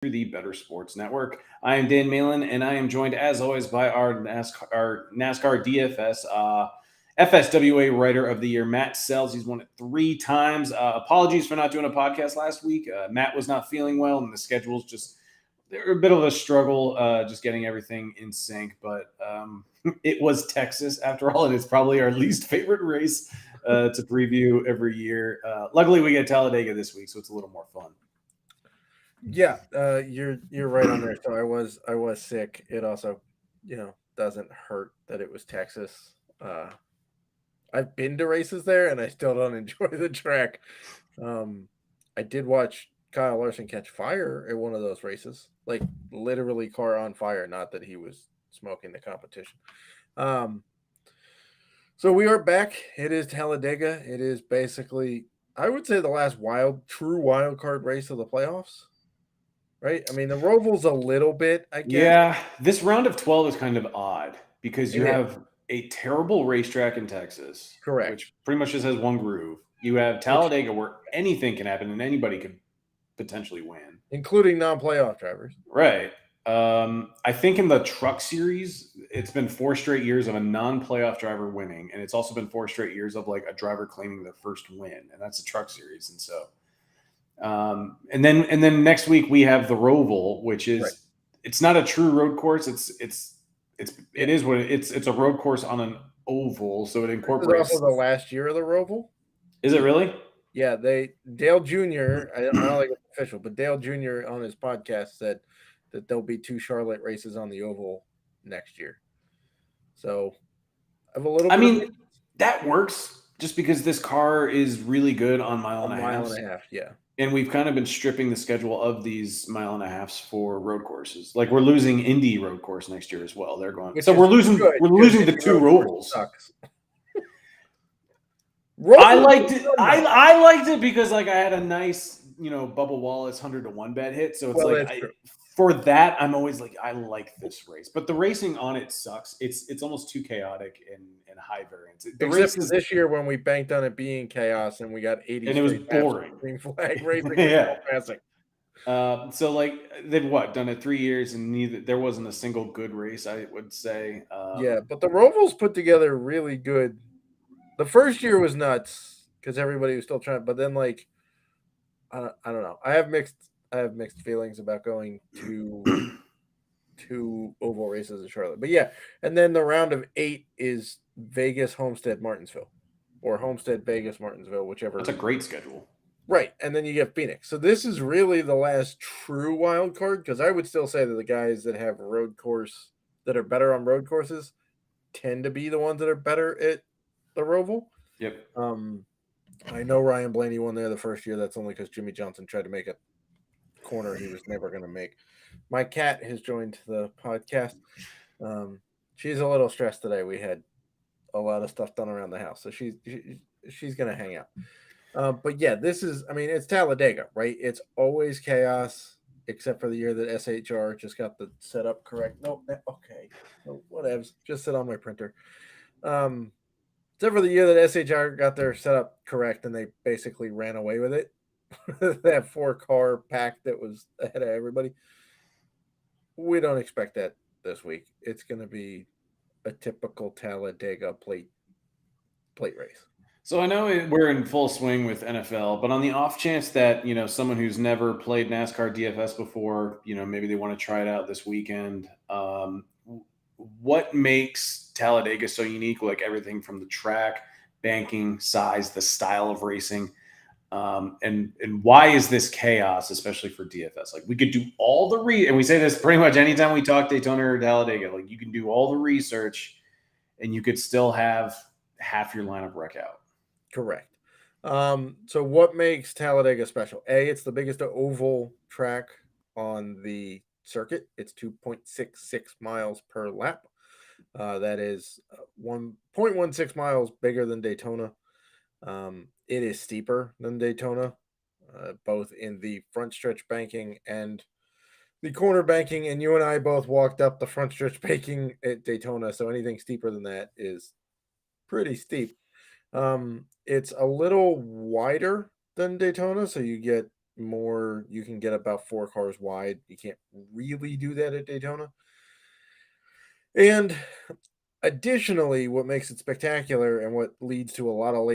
through the Better Sports Network. I am Dan Malin, and I am joined, as always, by our NASCAR DFS FSWA Writer of the Year, Matt Selz. He's won it 3 times. Apologies for not doing a podcast last week. Matt was not feeling well, and the schedule's just they're a bit of a struggle just getting everything in sync. But it was Texas, after all, and it's probably our least favorite race to preview every year. Luckily, we get Talladega this week, so it's a little more fun. Yeah, you're right on there. So I was sick. It also, doesn't hurt that it was Texas. I've been to races there, and I still don't enjoy the track. I did watch Kyle Larson catch fire at one of those races, like literally car on fire. Not that he was smoking the competition. So we are back. It is Talladega. It is basically, I would say, the last true wild card race of the playoffs. Right? I mean, the Roval's a little bit, I guess. Yeah, this round of 12 is kind of odd because you have a terrible racetrack in Texas, Correct, which pretty much just has one groove. You have Talladega, where anything can happen and anybody could potentially win, including non-playoff drivers. Right. I think in the Truck Series, it's been 4 straight years of a non-playoff driver winning, and it's also been 4 straight years of like a driver claiming their first win, and that's the Truck Series. And so, and then next week we have the Roval, which is it's not a true road course. It's a road course on an oval, so it incorporates. This is also the last year of the Roval. Is it really? Yeah, Dale Jr. I don't think it's official, but Dale Jr. on his podcast said that there'll be 2 Charlotte races on the oval next year. So I have a little. I mean, that works just because this car is really good on mile and a half. Yeah. And we've kind of been stripping the schedule of these mile and a halves for road courses. Like we're losing Indy road course next year as well. They're going. So we're losing the 2 Rovals. I liked it. I liked it because like I had a nice, Bubba Wallace 100-1 bet hit. So it's for that, I'm always like, I like this race. But the racing on it sucks. It's almost too chaotic and high variance. Except for this year when we banked on it being chaos and we got 80 and it was boring. Green flag racing. Yeah. So like they've done it 3 years and there wasn't a single good race, I would say. Yeah, but the Rovals put together really good. The first year was nuts because everybody was still trying, but then like I don't know. I have mixed feelings about going to 2 oval races in Charlotte. But yeah, and then the round of 8 is Vegas, Homestead, Martinsville, or Homestead, Vegas, Martinsville, whichever. That's a great schedule. Right, and then you get Phoenix. So this is really the last true wild card because I would still say that the guys that have that are better on road courses tend to be the ones that are better at the Roval. Yep. I know Ryan Blaney won there the first year. That's only because Jimmy Johnson tried to make a corner he was never going to make. My cat has joined the podcast. She's a little stressed today. We had a lot of stuff done around the house, so she's going to hang out. But yeah, it's Talladega, right? It's always chaos, except for the year that SHR just got the setup correct. Nope. Okay. No, whatevs. Just sit on my printer. Except for the year that SHR got their setup correct and they basically ran away with it. That 4-car pack that was ahead of everybody. We don't expect that this week. It's going to be a typical Talladega plate race. So I know we're in full swing with NFL, but on the off chance that, someone who's never played NASCAR DFS before, maybe they want to try it out this weekend. What makes Talladega so unique? Like everything from the track, banking, size, the style of racing. And why is this chaos, especially for DFS? Like we could do all the and we say this pretty much anytime we talk Daytona or Talladega, like you can do all the research and you could still have half your lineup wreck out. Correct. So what makes Talladega special? It's the biggest oval track on the circuit. It's 2.66 miles per lap. That is 1.16 miles bigger than Daytona. It is steeper than Daytona, both in the front stretch banking and the corner banking. And you and I both walked up the front stretch banking at Daytona, so anything steeper than that is pretty steep. It's a little wider than Daytona, so you get more. You can get about 4 cars wide. You can't really do that at Daytona. And additionally, what makes it spectacular and what leads to a lot of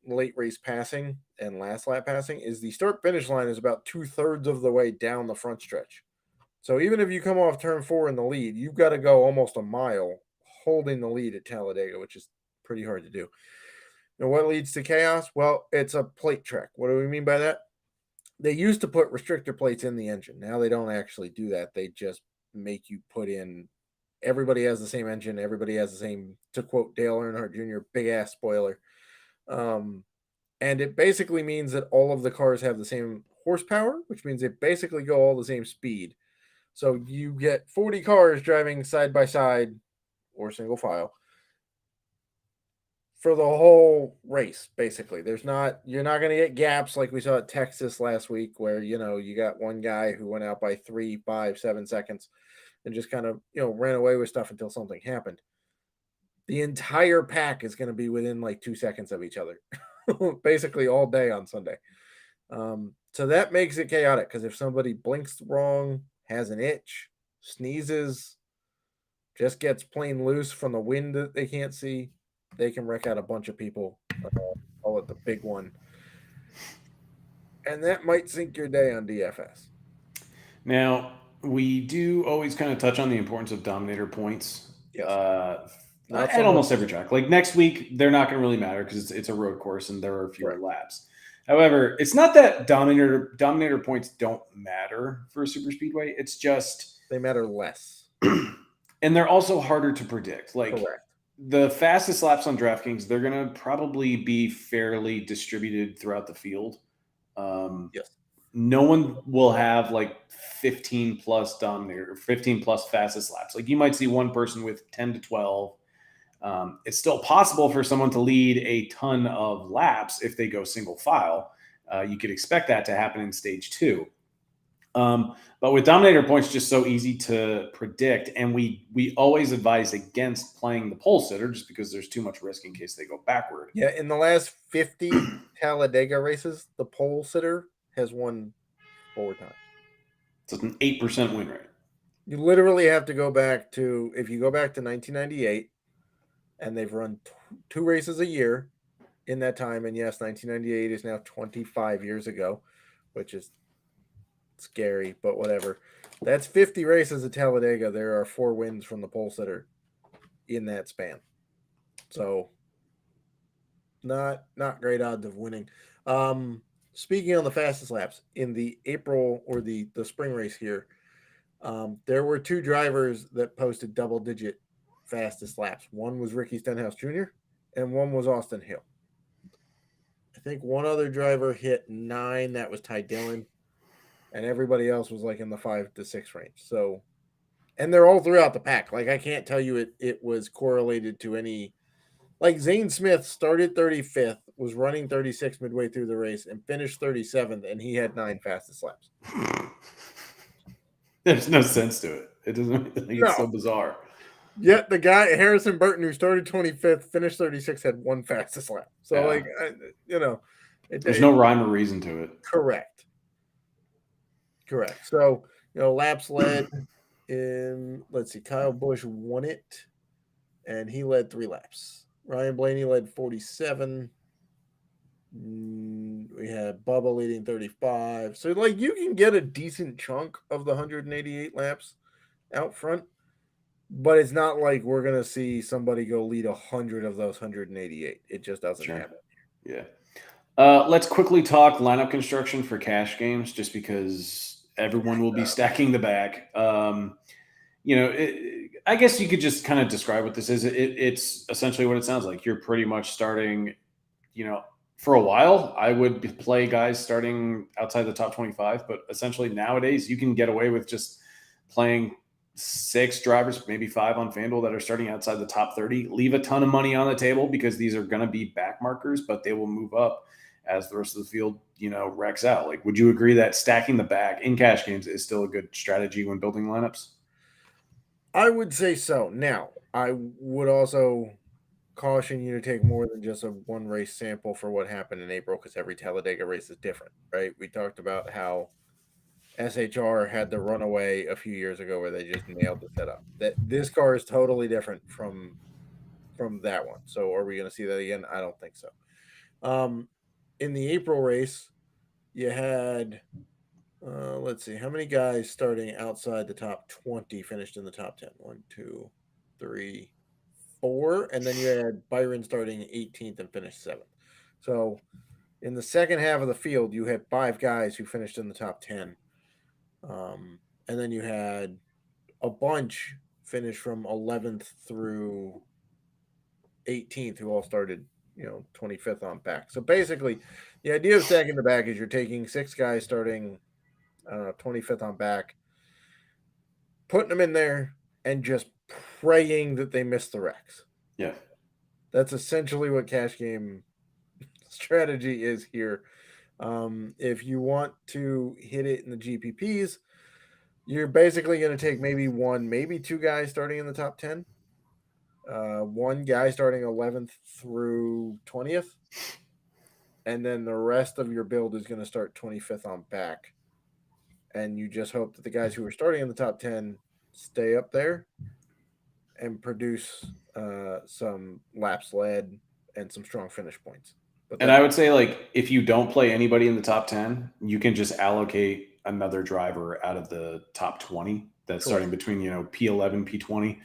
late race passing and last lap passing is the start finish line is about 2/3 of the way down the front stretch. So even if you come off turn 4 in the lead, you've got to go almost a mile holding the lead at Talladega, which is pretty hard to do. And what leads to chaos? Well, it's a plate track. What do we mean by that? They used to put restrictor plates in the engine. Now they don't actually do that. They just make you put in. Everybody has the same engine. Everybody has the same, to quote Dale Earnhardt Jr., big ass spoiler. And it basically means that all of the cars have the same horsepower, which means they basically go all the same speed. So you get 40 cars driving side by side or single file for the whole race, basically. You're not going to get gaps like we saw at Texas last week where, you got one guy who went out by 3, 5, 7 seconds and just kind of, ran away with stuff until something happened. The entire pack is going to be within like 2 seconds of each other, basically all day on Sunday. So that makes it chaotic because if somebody blinks wrong, has an itch, sneezes, just gets plain loose from the wind that they can't see, they can wreck out a bunch of people. Call it the big one. And that might sink your day on DFS. Now, we do always kind of touch on the importance of dominator points. Yes. At almost every track. Like next week, they're not going to really matter because it's a road course and there are fewer laps. However, it's not that dominator points don't matter for a super speedway. It's just they matter less. And they're also harder to predict. Like correct. The fastest laps on DraftKings, they're going to probably be fairly distributed throughout the field. Yes. No one will have like 15 plus dominator, 15 plus fastest laps. Like you might see one person with 10 to 12. It's still possible for someone to lead a ton of laps if they go single file. You could expect that to happen in stage 2. But with dominator points, just so easy to predict, and we always advise against playing the pole sitter just because there's too much risk in case they go backward. Yeah, in the last 50 Talladega races, the pole sitter has won 4 times. So it's an 8% win rate. You literally have to go back to, if you go back to 1998, and they've run 2 races a year in that time, and yes, 1998 is now 25 years ago, which is scary, but whatever. That's 50 races at Talladega. There are 4 wins from the pole sitter in that span. So not great odds of winning. Speaking on the fastest laps in the April or the spring race here, there were 2 drivers that posted double-digit fastest laps. One was Ricky Stenhouse Jr. and one was Austin Hill. I think one other driver hit 9. That was Ty Dillon. And everybody else was like in the 5 to 6 range. So, and they're all throughout the pack. Like I can't tell you it was correlated to any. Like Zane Smith started 35th, was running 36 midway through the race, and finished 37th, and he had 9 fastest laps. There's no sense to it. It doesn't. It's so bizarre. Yet the guy Harrison Burton, who started 25th, finished 36th, had 1 fastest lap. So there's no rhyme or reason to it. Correct. So, laps led in, let's see, Kyle Busch won it, and he led 3 laps. Ryan Blaney led 47. We had Bubba leading 35. So, you can get a decent chunk of the 188 laps out front, but it's not like we're going to see somebody go lead 100 of those 188. It just doesn't happen. Yeah. Let's quickly talk lineup construction for cash games, just because everyone will be stacking the bag. I guess you could just kind of describe what this is. It's essentially what it sounds like. You're pretty much starting, for a while, I would play guys starting outside the top 25, but essentially nowadays you can get away with just playing 6 drivers, maybe 5 on FanDuel that are starting outside the top 30. Leave a ton of money on the table because these are going to be back markers, but they will move up as the rest of the field, wrecks out. Like, would you agree that stacking the bag in cash games is still a good strategy when building lineups? I would say so. Now, I would also caution you to take more than just a one race sample for what happened in April, because every Talladega race is different, right? We talked about how SHR had the runaway a few years ago where they just nailed the setup. That this car is totally different from that one. So are we going to see that again? I don't think so. In the April race, you had let's see, how many guys starting outside the top 20 finished in the top 10? 1, 2, 3, 4, and then you had Byron starting 18th and finished 7th. So in the second half of the field, you had 5 guys who finished in the top 10. And then you had a bunch finish from 11th through 18th who all started, 25th on back. So basically, the idea of stacking the back is you're taking 6 guys starting 25th on back, putting them in there, and just praying that they miss the wrecks. Yeah. That's essentially what cash game strategy is here. If you want to hit it in the GPPs, you're basically going to take maybe 1, maybe 2 guys starting in the top 10. 1 guy starting 11th through 20th. And then the rest of your build is going to start 25th on back. And you just hope that the guys who are starting in the top 10 stay up there and produce some laps led and some strong finish points. And I would say, like, if you don't play anybody in the top 10, you can just allocate another driver out of the top 20 that's starting between, P11, P20.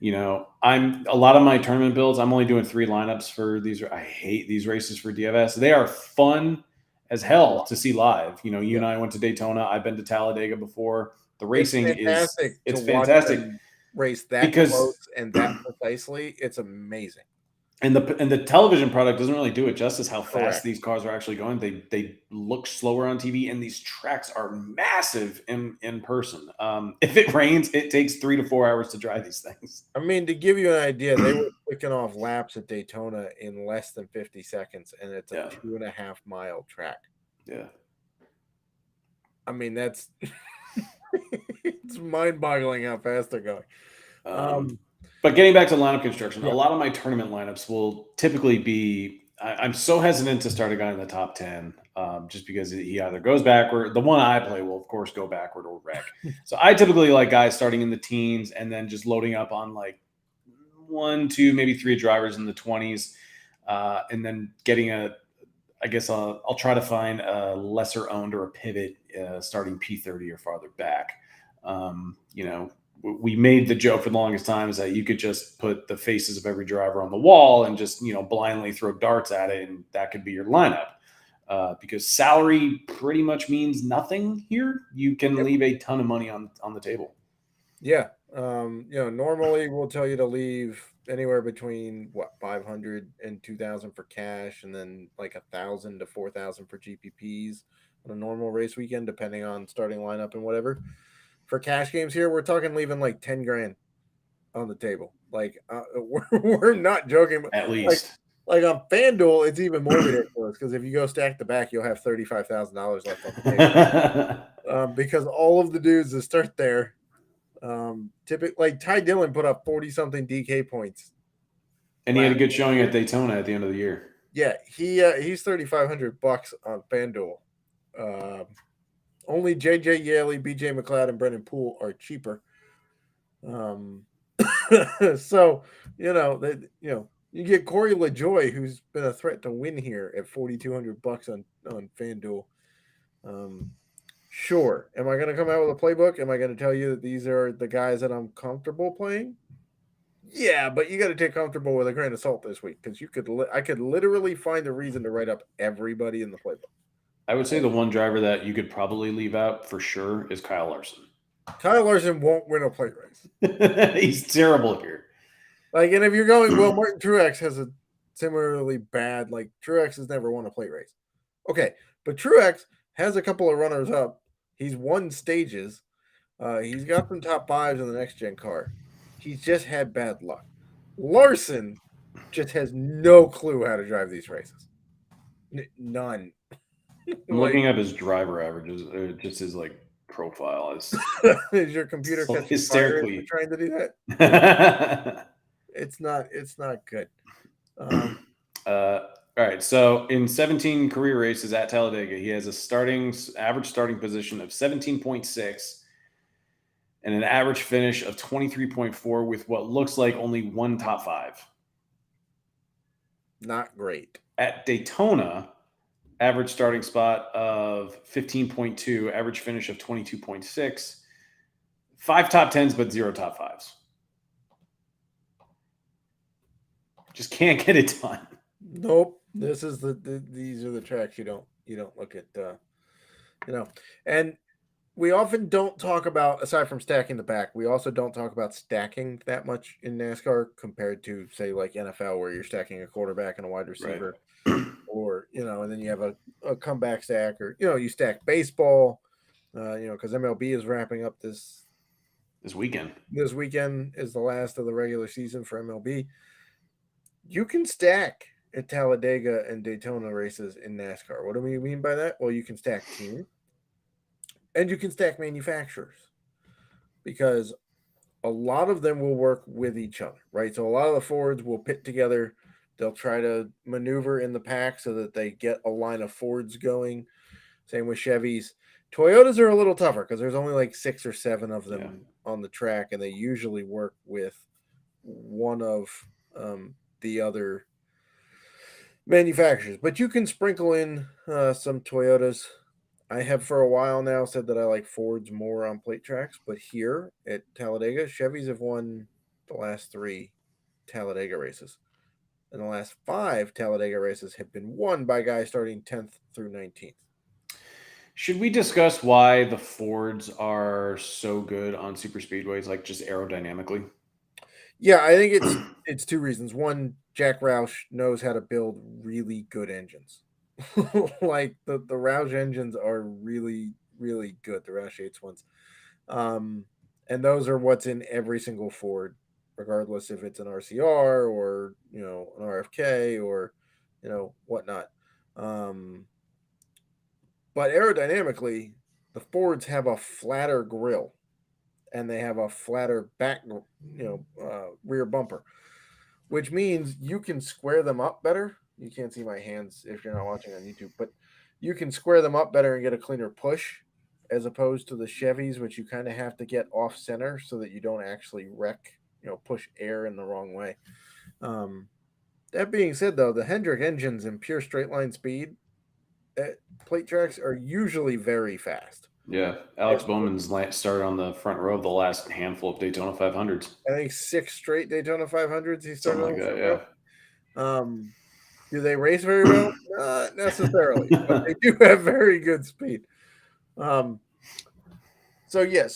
A lot of my tournament builds, I'm only doing 3 lineups for these. I hate these races for DFS. They are fun as hell to see live. You and I went to Daytona. I've been to Talladega before. The racing it's fantastic. Race that close and that precisely. It's amazing. And the television product doesn't really do it justice how fast these cars are actually going. They look slower on TV, and these tracks are massive in person. If it rains, it takes 3 to 4 hours to drive these things. I mean, to give you an idea, they were clicking off laps at Daytona in less than 50 seconds, and it's a 2.5 mile track. Yeah. I mean, that's it's mind-boggling how fast they're going. But getting back to lineup construction, a lot of my tournament lineups will typically be I'm so hesitant to start a guy in the top 10 just because he either goes backward. The one I play will, of course, go backward or wreck. So I typically like guys starting in the teens and then just loading up on like 1, 2, maybe 3 drivers in the 20s. And then getting I'll try to find a lesser owned or a pivot starting P30 or farther back. We made the joke for the longest time is that you could just put the faces of every driver on the wall and just, blindly throw darts at it. And that could be your lineup because salary pretty much means nothing here. You can leave a ton of money on the table. Yeah. Normally we'll tell you to leave anywhere between 500 and 2,000 for cash, and then like 1,000 to 4,000 for GPPs on a normal race weekend, depending on starting lineup and whatever. For cash games here, we're talking leaving like 10 grand on the table. Like we're not joking. At least. Like on FanDuel, it's even more ridiculous because if you go stack the back, you'll have $35,000 left on the table. Because all of the dudes that start there, typically, like Ty Dillon put up 40-something DK points. And he had a good showing at Daytona at the end of the year. Yeah, he's $3,500 on FanDuel. Only JJ Yaley, BJ McLeod, and Brendan Poole are cheaper. So you get Corey LaJoy, who's been a threat to win here at $4,200 on FanDuel. Sure. Am I going to come out with a playbook? Am I going to tell you that these are the guys that I'm comfortable playing? Yeah, but you got to take comfortable with a grain of salt this week because I could literally find a reason to write up everybody in the playbook. I would say the one driver that you could probably leave out for sure is Kyle Larson. Kyle Larson won't win a plate race. He's terrible here. And if you're going, well, Martin Truex has a similarly bad, Truex has never won a plate race. Okay, but Truex has a couple of runners up. He's won stages. He's got some top 5s in the next gen car. He's just had bad luck. Larson just has no clue how to drive these races. None. I'm looking up his driver averages, just his profile. Is your computer hysterically trying to do that? It's not good. All right. So in 17 career races at Talladega, he has a average starting position of 17.6 and an average finish of 23.4 with what looks like only one top five. Not great. At Daytona, average starting spot of 15.2, average finish of 22.6, 5 top 10s, but 0 top 5s. Just can't get it done. Nope. This is these are the tracks you don't look at, and we often don't talk about, aside from stacking the back, we also don't talk about stacking that much in NASCAR compared to, say, like NFL, where you're stacking a quarterback and a wide receiver, Right. or, and then you have a comeback stack, or, you stack baseball, because MLB is wrapping up this weekend. This weekend is the last of the regular season for MLB. You can stack at Talladega and Daytona races in NASCAR. What do we mean by that? Well, you can stack team and you can stack manufacturers, because a lot of them will work with each other, right? So a lot of the Fords will pit together. They'll try to maneuver in the pack so that they get a line of Fords going. Same with Chevys. Toyotas are a little tougher because there's only like 6 or 7 of them on the track, and they usually work with one of the other manufacturers. But you can sprinkle in some Toyotas. I have for a while now said that I like Fords more on plate tracks, but here at Talladega, Chevys have won the last 3 Talladega races. And the last 5 Talladega races have been won by guys starting 10th through 19th. Should we discuss why the Fords are so good on super speedways, like just aerodynamically? Yeah, I think it's 2 reasons. One, Jack Roush knows how to build really good engines. Like the Roush engines are really, really good, the Roush 8s ones. And those are what's in every single Ford, regardless if it's an RCR or, an RFK or, whatnot. But aerodynamically, the Fords have a flatter grill and they have a flatter back, rear bumper, which means you can square them up better. You can't see my hands if you're not watching on YouTube, but you can square them up better and get a cleaner push, as opposed to the Chevys, which you kind of have to get off center so that you don't actually wreck, push air in the wrong way. That being said, though, the Hendrick engines in pure straight line speed at plate tracks are usually very fast. Yeah, Alex Bowman's started on the front row of the last handful of Daytona 500s. I think 6 straight Daytona 500s he started Something like that, yeah. Do they race very well? Not necessarily, but they do have very good speed. So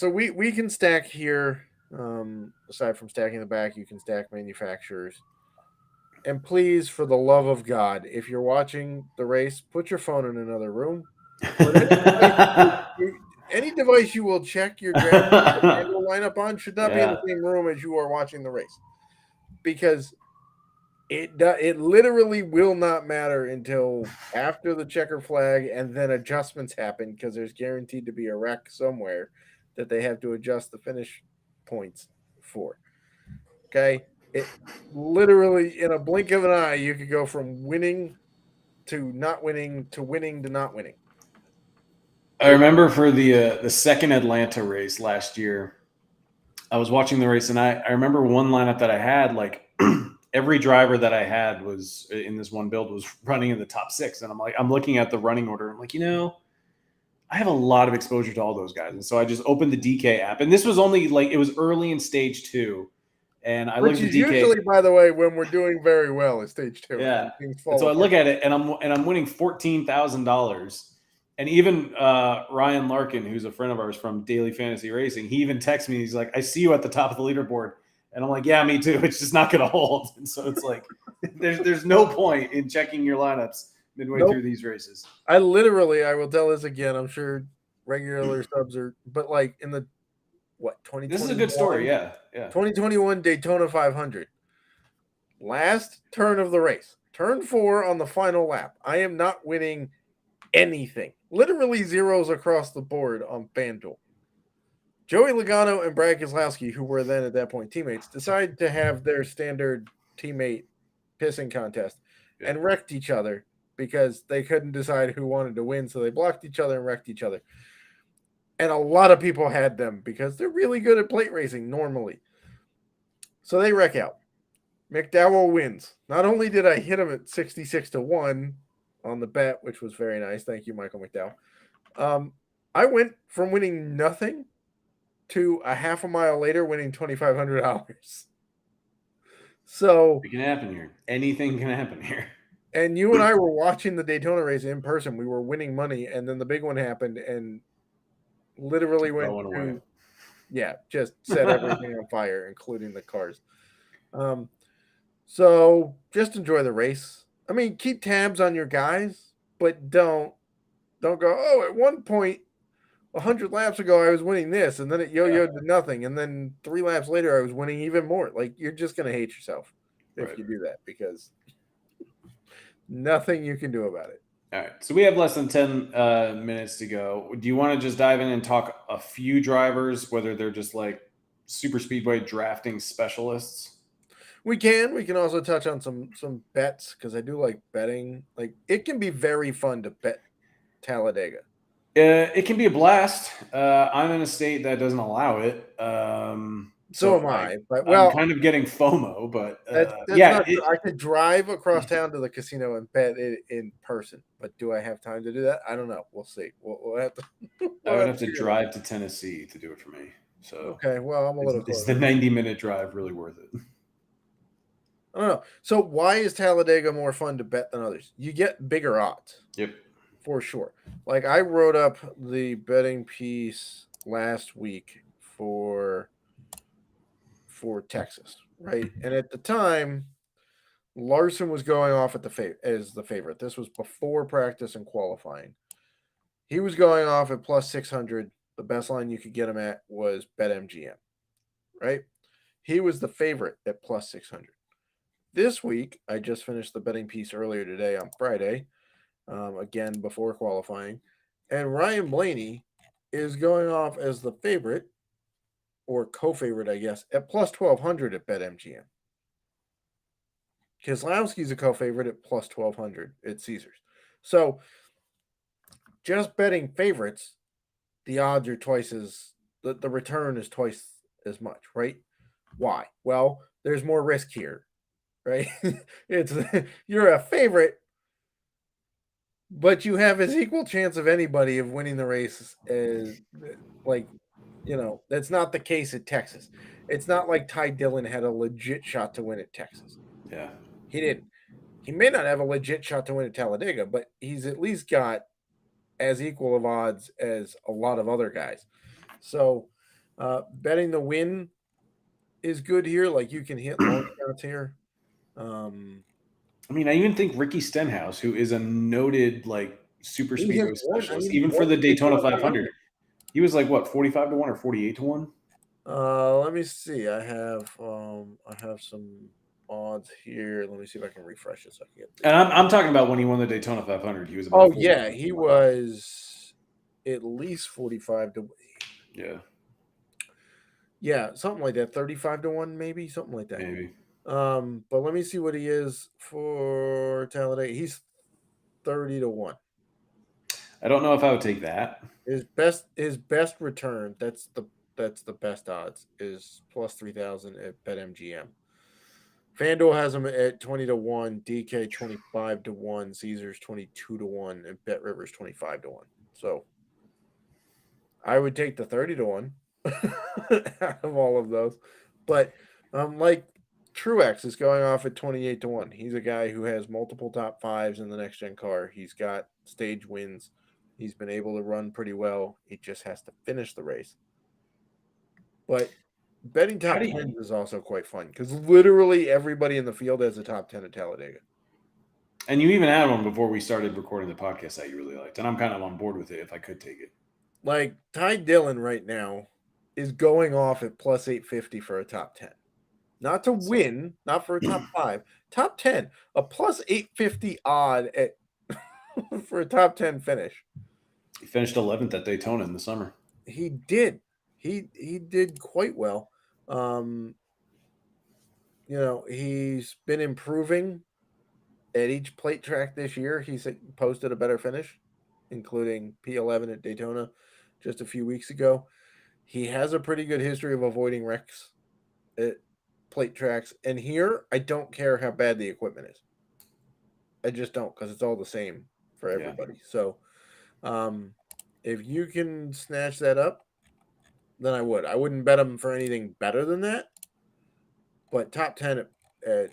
we can stack here. Aside from stacking the back, you can stack manufacturers. And please, for the love of God, if you're watching the race, put your phone in another room. Any device you will check your DraftKings and FanDuel lineup on should not be in the same room as you are watching the race, because it literally will not matter until after the checker flag, and then adjustments happen because there's guaranteed to be a wreck somewhere that they have to adjust the finish points for. Okay, it literally, in a blink of an eye, you could go from winning to not winning to winning to not winning. I remember for the second Atlanta race last year, I was watching the race, and I remember one lineup that I had, like every driver that I had was in this one build was running in the top 6. And I'm looking at the running order. I'm like, I have a lot of exposure to all those guys. And so I just opened the DK app, and this was only it was early in stage 2. And I look at the DK. Usually, by the way, when we're doing very well at stage 2. Yeah. And so I look at it, and I'm winning $14,000. And even Ryan Larkin, who's a friend of ours from Daily Fantasy Racing, he even texts me. He's like, "I see you at the top of the leaderboard," and I'm like, "Yeah, me too. It's just not going to hold." And so it's like, there's no point in checking your lineups midway through these races. I will tell this again. I'm sure regular subs are, but in the 2021? This is a good story, yeah. 2021 Daytona 500. Last turn of the race, turn 4 on the final lap. I am not winning anything. Literally zeros across the board on FanDuel. Joey Logano and Brad Keselowski, who were then at that point teammates, decide to have their standard teammate pissing contest Yeah. and wrecked each other because they couldn't decide who wanted to win. So they blocked each other and wrecked each other. And a lot of people had them because they're really good at plate racing normally. So they wreck out. McDowell wins. Not only did I hit him at 66-1 on the bet, which was very nice. Thank you, Michael McDowell. I went from winning nothing to a half a mile later winning $2,500. So It can happen here. Anything can happen here. And you and I were watching the Daytona race in person. We were winning money, and then the big one happened, and literally went away. Just set everything on fire, including the cars. So just enjoy the race. I mean, keep tabs on your guys, but don't go, oh, at one point 100 laps ago I was winning this, and then it yo-yoed to nothing, and then 3 laps later I was winning even more. Like, you're just going to hate yourself if you do that, because nothing you can do about it. All right, so we have less than 10 minutes to go. Do you want to just dive in and talk a few drivers, whether they're just like super speedway drafting specialists? We can also touch on some bets, because I do like betting. Like, it can be very fun to bet Talladega. It can be a blast. I'm in a state that doesn't allow it. So am I. But I'm kind of getting FOMO. But that's not true. I could drive across town to the casino and bet it in person. But do I have time to do that? I don't know. We'll see. We'll have to. I would have to drive to Tennessee to do it for me. So okay, well, I'm a little closer. Is the 90-minute drive really worth it? I don't know. So why is Talladega more fun to bet than others? You get bigger odds. Yep. For sure. Like, I wrote up the betting piece last week for Texas, right? And at the time, Larson was going off at as the favorite. This was before practice and qualifying. He was going off at plus 600. The best line you could get him at was BetMGM, right? He was the favorite at plus 600. This week, I just finished the betting piece earlier today on Friday, again before qualifying, and Ryan Blaney is going off as the favorite, or co-favorite, I guess, at plus 1,200 at BetMGM. Keselowski's a co-favorite at plus 1,200 at Caesars. So, just betting favorites, the odds are twice as the return is twice as much, right? Why? Well, there's more risk here, right? You're a favorite, but you have as equal chance of anybody of winning the race as, like, that's not the case at Texas. It's not like Ty Dillon had a legit shot to win at Texas. Yeah. He didn't. He may not have a legit shot to win at Talladega, but he's at least got as equal of odds as a lot of other guys. So betting the win is good here. Like, you can hit long shots here. I mean, I even think Ricky Stenhouse, who is a noted super speedway specialist, even for the Daytona 500, he was like what, 45-1 or 48-1? Let me see. I have some odds here. Let me see if I can refresh this. And I'm talking about when he won the Daytona 500. He was about. Oh yeah, he was at least 45-1. Yeah, something like that. 35-1, maybe something like that. Maybe. But let me see what he is for Talladega. He's 30-1. I don't know if I would take that. His best return, that's the best odds, is plus 3,000 at BetMGM. FanDuel has him at 20-1, DK 25-1, Caesars 22-1, and BetRivers 25-1. So I would take the 30-1 out of all of those. But like, Truex is going off at 28-1. He's a guy who has multiple top fives in the next gen car. He's got stage wins. He's been able to run pretty well. He just has to finish the race. But betting top 10 is also quite fun, because literally everybody in the field has a top 10 at Talladega. And you even had one before we started recording the podcast that you really liked, and I'm kind of on board with it if I could take it. Like, Ty Dillon right now is going off at plus 850 for a top 10. Not to win, not for a top 5. Top 10, a plus 850 odd at for a top 10 finish. He finished 11th at Daytona in the summer. He did. He did quite well. He's been improving. At each plate track this year, he's posted a better finish, including P11 at Daytona just a few weeks ago. He has a pretty good history of avoiding wrecks at plate tracks. And here, I don't care how bad the equipment is. I just don't, because it's all the same for Yeah. everybody. So, if you can snatch that up, then I would. I wouldn't bet him for anything better than that. But top 10 at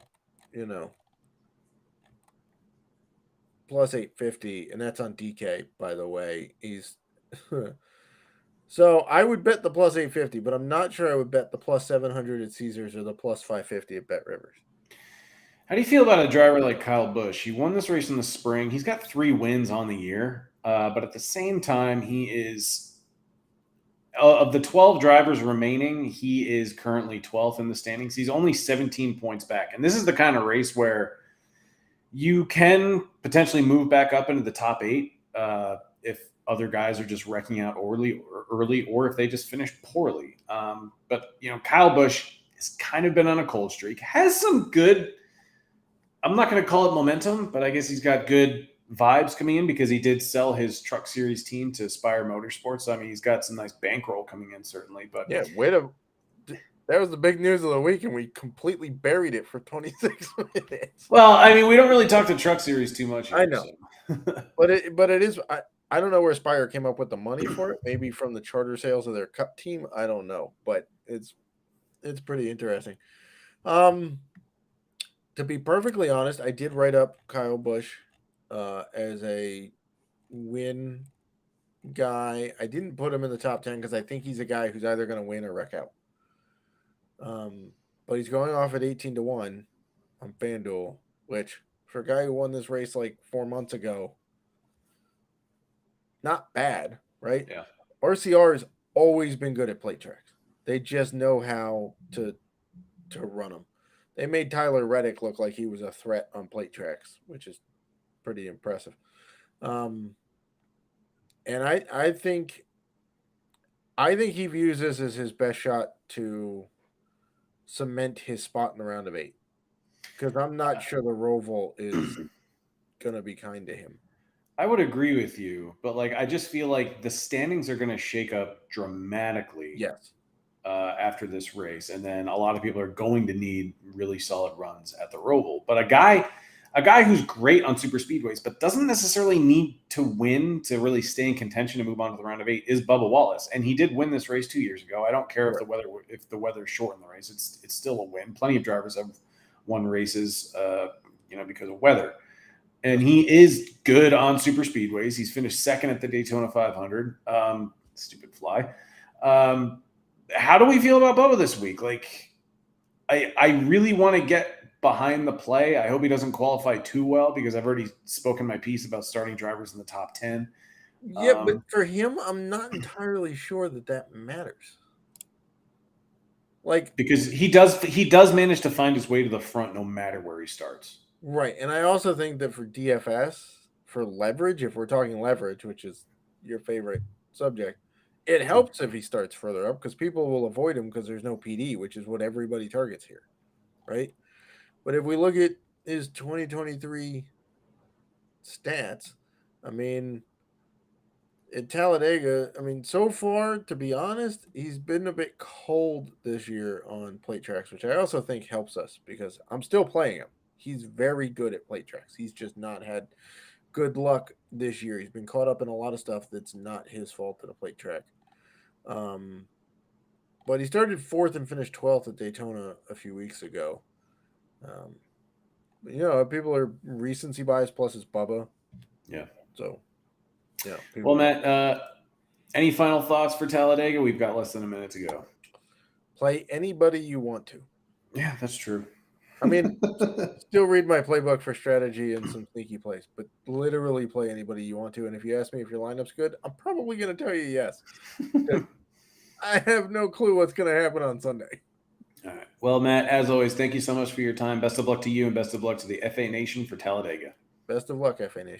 plus 850, and that's on DK, by the way. He's so I would bet the plus 850, but I'm not sure I would bet the plus 700 at Caesars or the plus 550 at Bet Rivers. How do you feel about a driver like Kyle Busch? He won this race in the spring. He's got 3 wins on the year, but at the same time, he is of the 12 drivers remaining. He is currently 12th in the standings. He's only 17 points back, and this is the kind of race where you can potentially move back up into the top 8 if other guys are just wrecking out early, or if they just finish poorly. But Kyle Busch has kind of been on a cold streak. Has some good. I'm not going to call it momentum, but I guess he's got good vibes coming in because he did sell his Truck Series team to Spire Motorsports. So, I mean, he's got some nice bankroll coming in, certainly. But yeah, that was the big news of the week, and we completely buried it for 26 minutes. Well, I mean, we don't really talk to Truck Series too much here, I know, so. but it is. I don't know where Spire came up with the money for it. Maybe from the charter sales of their Cup team. I don't know, but it's pretty interesting. To be perfectly honest, I did write up Kyle Busch as a win guy. I didn't put him in the top 10 because I think he's a guy who's either going to win or wreck out. But he's going off at 18-1 on FanDuel, which for a guy who won this race like 4 months ago, not bad, right? Yeah. RCR has always been good at plate tracks. They just know how to run them. They made Tyler Reddick look like he was a threat on plate tracks, which is pretty impressive. And I think he views this as his best shot to cement his spot in the round of 8. Because I'm not sure the Roval is going to be kind to him. I would agree with you, but I just feel like the standings are going to shake up dramatically. Yes. After this race, and then a lot of people are going to need really solid runs at the Roval. But a guy who's great on super speedways, but doesn't necessarily need to win to really stay in contention to move on to the round of 8 is Bubba Wallace, and he did win this race 2 years ago. I don't care if the weather shortened the race; it's still a win. Plenty of drivers have won races, because of weather. And he is good on super speedways. He's finished second at the Daytona 500. Stupid fly. How do we feel about Bubba this week? I really want to get behind the play. I hope he doesn't qualify too well because I've already spoken my piece about starting drivers in the top 10. Yeah, but for him, I'm not entirely sure that matters. Because he does manage to find his way to the front no matter where he starts. Right, and I also think that for DFS, for leverage, if we're talking leverage, which is your favorite subject, it helps if he starts further up because people will avoid him because there's no PD, which is what everybody targets here, right? But if we look at his 2023 stats, I mean, at Talladega, so far, to be honest, he's been a bit cold this year on plate tracks, which I also think helps us because I'm still playing him. He's very good at plate tracks. He's just not had good luck this year. He's been caught up in a lot of stuff that's not his fault at a plate track. But he started 4th and finished 12th at Daytona a few weeks ago. People are recency bias plus his Bubba. Yeah. So, yeah. Well, Matt, any final thoughts for Talladega? We've got less than a minute to go. Play anybody you want to. Yeah, that's true. Still read my playbook for strategy and some sneaky plays, but literally play anybody you want to. And if you ask me if your lineup's good, I'm probably going to tell you yes. I have no clue what's going to happen on Sunday. All right. Well, Matt, as always, thank you so much for your time. Best of luck to you and best of luck to the FA Nation for Talladega. Best of luck, FA Nation.